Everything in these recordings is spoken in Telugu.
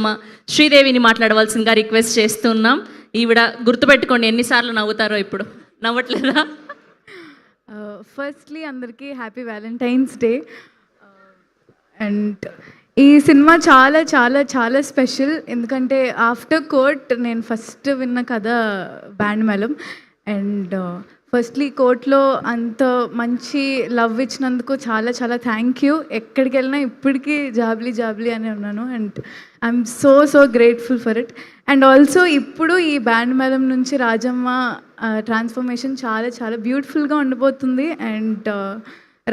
రాజమ్మ శ్రీదేవిని మాట్లాడవలసిందిగా రిక్వెస్ట్ చేస్తున్నాం. ఈవిడ గుర్తుపెట్టుకోండి ఎన్నిసార్లు నవ్వుతారో. ఇప్పుడు నవ్వట్లేదా? ఫస్ట్లీ అందరికీ హ్యాపీ వ్యాలంటైన్స్ డే. అండ్ ఈ సినిమా చాలా చాలా చాలా స్పెషల్, ఎందుకంటే ఆఫ్టర్ కోర్ట్ నేను ఫస్ట్ విన్న కథ బ్యాండ్ మేళం. అండ్ ఫస్ట్లీ కోర్ట్లో అంత మంచి లవ్ ఇచ్చినందుకు చాలా చాలా థ్యాంక్ యూ. ఎక్కడికి వెళ్ళినా ఇప్పటికీ జాబ్లీ జాబ్లీ అని ఉన్నాను. And I'm so grateful for it. And also ఇప్పుడు ఈ బ్యాండ్ మేళం నుంచి రాజమ్మ ట్రాన్స్ఫర్మేషన్ చాలా చాలా బ్యూటిఫుల్గా ఉండబోతుంది. And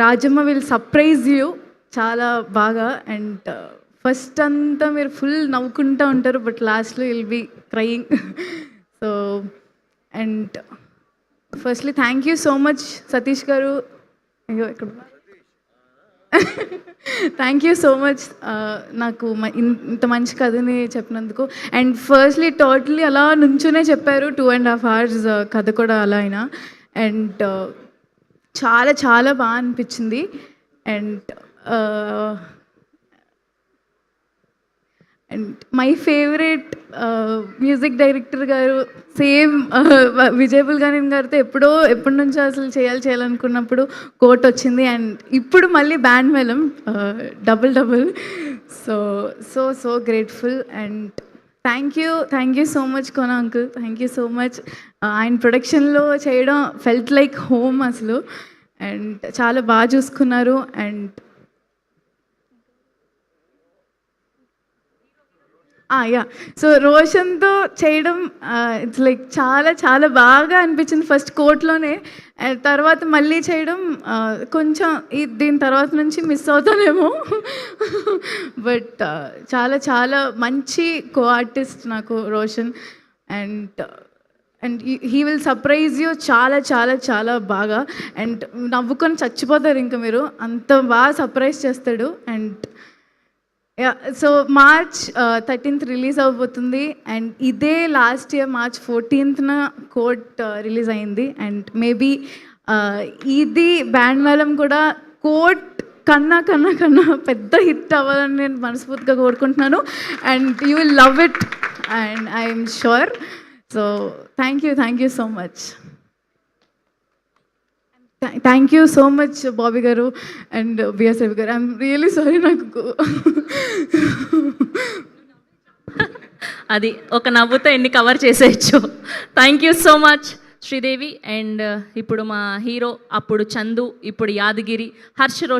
Rajamma will surprise you చాలా బాగా. అండ్ ఫస్ట్ అంతా మీరు ఫుల్ నవ్వుకుంటూ ఉంటారు, బట్ లాస్ట్లో will be crying. So and firstly thank you so much Satish గారు. అయ్యో ఇక్కడ థ్యాంక్ యూ సో మచ్ నాకు ఇంత మంచి కథని చెప్పినందుకు. అండ్ ఫస్ట్లీ టోటలీ అలా నుంచునే చెప్పారు, 2.5 hours కథ కూడా అలా అయినా. అండ్ చాలా చాలా బాగా అనిపించింది. And and my favourite music director గారు, సేమ్ విజయ్ బుల్గానిన్ గారితో ఎప్పటి నుంచో అసలు చేయాలనుకున్నప్పుడు కోట్ వచ్చింది. అండ్ ఇప్పుడు మళ్ళీ band Melam double. So grateful. And thank you so much Kona uncle, thank you so much. ఆయన ప్రొడక్షన్లో చేయడం ఫెల్ట్ లైక్ హోమ్ అసలు. అండ్ చాలా బాగా చూసుకున్నారు. అండ్ సో రోషన్తో చేయడం ఇట్స్ లైక్ చాలా చాలా బాగా అనిపించింది ఫస్ట్ కోర్ట్లోనే. తర్వాత మళ్ళీ చేయడం కొంచెం దీని తర్వాత నుంచి మిస్ అవుతానేమో, బట్ చాలా చాలా మంచి కో ఆర్టిస్ట్ నాకు Roshan. And he will surprise you చాలా చాలా చాలా బాగా. అండ్ నవ్వుకొని చచ్చిపోతారు ఇంకా మీరు, అంత బాగా సర్ప్రైజ్ చేస్తాడు. And so March 13th release అవబోతుంది. అండ్ ఇదే last year March 14th court release అయింది. అండ్ మేబీ ఇది బ్యాండ్ మేళం కూడా కోర్ట్ కన్నా పెద్ద హిట్ అవ్వాలని నేను మనస్ఫూర్తిగా కోరుకుంటున్నాను. And you will love it and I'm sure. So thank you so much. Thank you so much Bobby గారు అండ్ బిఎస్ రవి గారు. I'm really sorry. నాకు అది ఒక నవ్వుతో ఎన్ని కవర్ చేసేయచ్చు. Thank you so much Sridevi. And ఇప్పుడు మా హీరో, అప్పుడు చందు, ఇప్పుడు యాదగిరి, హర్ష